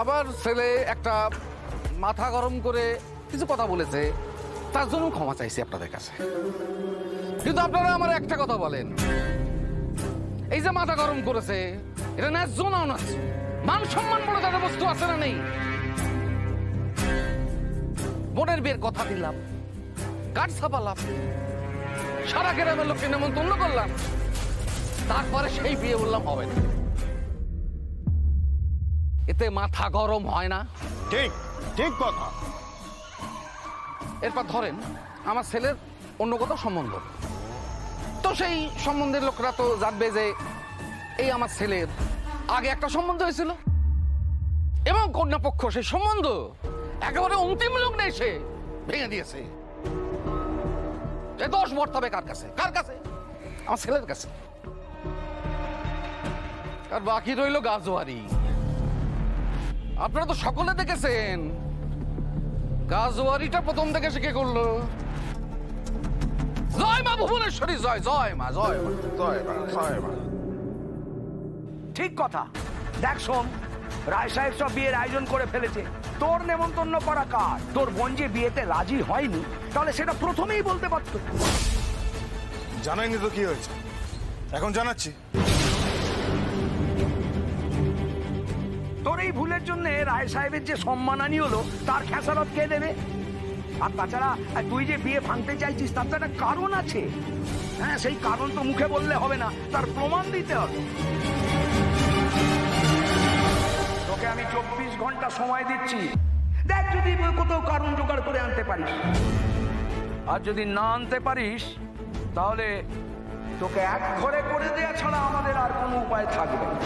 আবার ছেলে একটা মাথা গরম করে কিছু কথা বলেছে, তার জন্য ক্ষমা চাইছি আপনাদের কাছে। কিন্তু আপনারা আমার একটা কথা বলেন, এই যে মাথা গরম করেছে এটা ন্যায্য না অন্যায্য? মান সম্মান বলে তাদের বস্তু আছে না নেই? বোনের বিয়ের কথা দিলাম, কাঠ ছাপালাম, সারা গ্রামের লোককে নেমন্তন্ন করলাম, তারপরে সেই বিয়ে বললাম হবে না। এতে মাথা গরম হয় না? ঠিক ঠিক কথা। এরপর ধরেন আমার ছেলের অন্য কোথাও সম্বন্ধ, তো সেই সম্বন্ধের লোকরা তো জানবে যে এই আমার ছেলের আগে একটা সম্বন্ধ হয়েছিল এবং কন্যা পক্ষ সেই সম্বন্ধ একেবারে অন্তিম লগ্নে এসে ভেঙে দিয়েছে। দোষ বর্তাবে কার কাছে? কার কাছে? আমার ছেলের কাছে। আর বাকি রইল গাজোয়ারি। আপনারা তো সকলে দেখেছেন গাজোয়ারিটা প্রথম থেকে শিখে করলো। জয় মা ভুবনেশ্বরী, জয় জয় মা, জয় মা, জয় মা, জয় মা। ঠিক কথা। দেখ শোন, রায় সাহেব সব বিয়ের আয়োজন করে ফেলেছে, তোর নেমন্তন্ন করা কার? তোর বোন যে বিয়েতে রাজি হয়নি, তাহলে সেটা প্রথমেই বলতে পারতো। জানাইনি তো কি হয়েছে, এখন জানাচ্ছি। তোর এই ভুলের জন্য রায় সাহেবের যে সম্মানহানি হলো তার খেসারত কে দেবে? আর তাছাড়া তুই যে বিয়ে ভাঙতে চাইছিস তার তো একটা কারণ আছে। হ্যাঁ, সেই কারণ তো মুখে বললে হবে না, তার প্রমাণ দিতে হবে। তোকে আমি 24 ঘন্টা সময় দিচ্ছি, দেখ যদি কোথাও কারণ জোগাড় করে আনতে পারিস। আর যদি না আনতে পারিস তাহলে তোকে এক ঘরে করে দেওয়া ছাড়া আমাদের আর কোনো উপায় থাকবে না।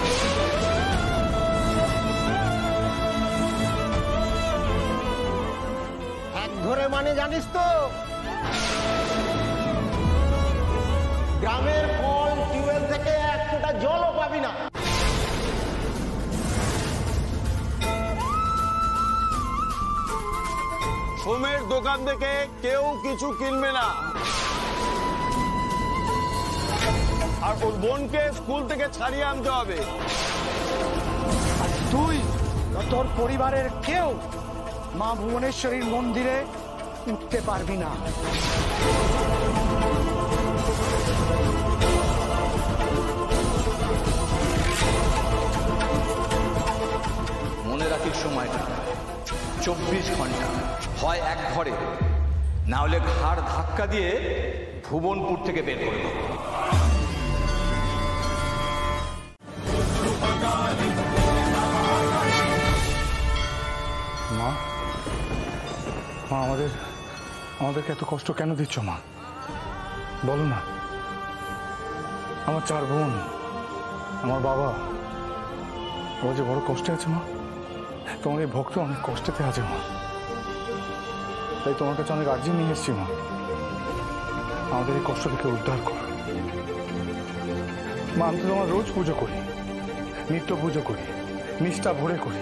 এক ঘরে মানে জানিস তো, গ্রামের কল টিউবওয়েল থেকে এক ফোঁটা জলও পাবি না। সোমের দোকান থেকে কেউ কিছু কিনবে না, আর ওর বোনকে স্কুল থেকে ছাড়িয়ে আনতে হবে। আর তুই তোর পরিবারের কেউ মা ভুবনেশ্বরীর মন্দিরে উঠতে পারবি না। মনে রাখির সময়টা 24 ঘন্টা, হয় এক ঘরে, না হলে ঘাড় ধাক্কা দিয়ে ভুবনপুর থেকে বের করে দেবো। মা, মা আমাদেরকে এত কষ্ট কেন দিচ্ছ মা? বলো না। আমার 4 বোন, আমার বাবা, ও যে বড় কষ্টে আছে মা। তোমার এই ভক্ত অনেক কষ্টেতে আছে মা, তাই তোমার কাছে অনেক আর্জি নিয়ে এসছি মা, আমাদের এই কষ্ট থেকে উদ্ধার করো মা। আমি তো তোমার রোজ পুজো করি, নিত্য পুজো করি, নিষ্ঠা ভরে করি।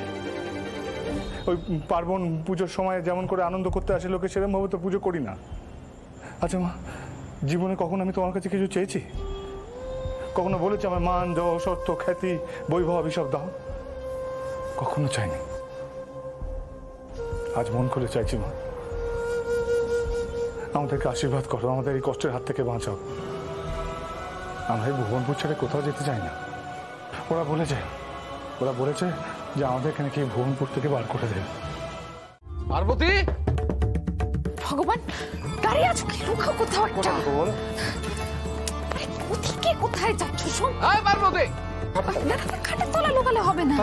ওই পার্বণ পুজোর সময় যেমন করে আনন্দ করতে আসে লোকে, সেরকম ভাবে তো পুজো করি না। আচ্ছা মা, জীবনে কখন আমি তোমার কাছে কিছু চেয়েছি? কখনো বলেছি আমার মান, যশ, অর্থ, খ্যাতি, বৈভব এসব দাও? কখনো চাইনি। আজ মন করে চাইছি মা, আমাদেরকে আশীর্বাদ করো, আমাদের এই কষ্টের হাত থেকে বাঁচাও। আমরা এই ভুবনপুর ছেড়ে কোথাও যেতে চাই না। ওরা বলেছে যে আমাদের এখানে কি ভুবনপুর থেকে বার করে দেবে। পার্বতী, ভগবান, দাঁড়িয়ে আছো কি? রুখো কোথাও একটা। ওদিকে কোথায় যাচ্ছ? শোন, এই পার্বতী, খাটের তলা লোকালে হবে না।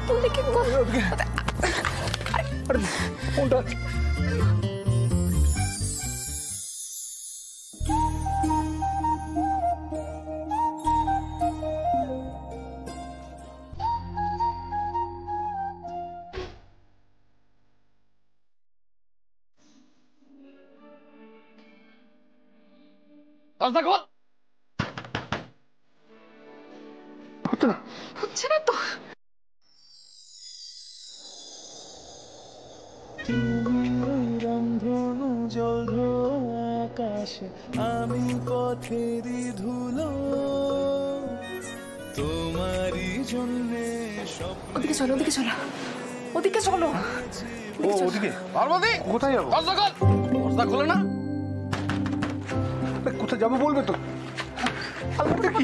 তুই কি কোনটা? হচ্ছে না তো। রংধনু জল আকাশে, আমি পথেরই ধুলো, তোমারই জন্যে সব ওদিকে চলো, ওদিকে চলো, ওদিকে চলো। ও ওদিকে পার্বতী কোথায় যাবো? দরজা খোল। দরজা খোলে না। কোথায় যাবো বলবে তো? আলমারিতে কি?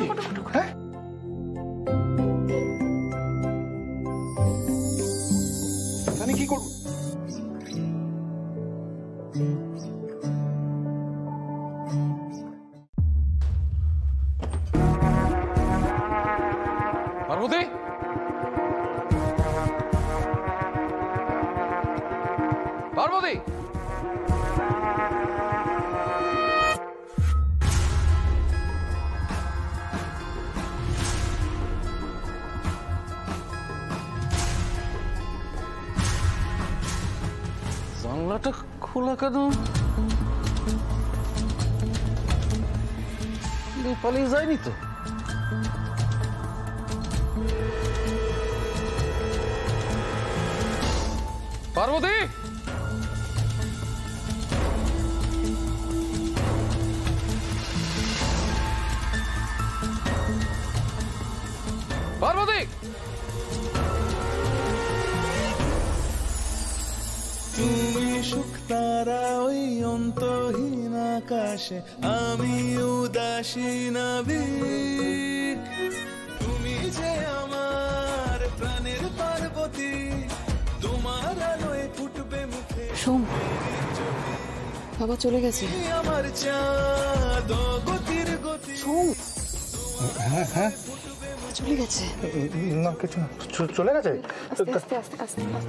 হ্যাঁ জানি কি করবো? পার্বতী পার্বতী জানলাটা খোলা কেন? পালিয়ে যায়নি তো? পার্বতী পার্বতী তুমি সুখ তারা ওই অন্তহীন আকাশে, আমি উদাসীন আবির। তুমি যে আমার প্রাণের পার্বতী, তোমার আলোয় ফুটবে মুখে সোম, বাবা চলে গেছে। আমার চাঁদ গতির গতি। সোম, হ্যাঁ হ্যাঁ চলে গেছে। না কিছু না, চলে গেছে। আস্তে আস্তে আস্তে আস্তে আস্তে।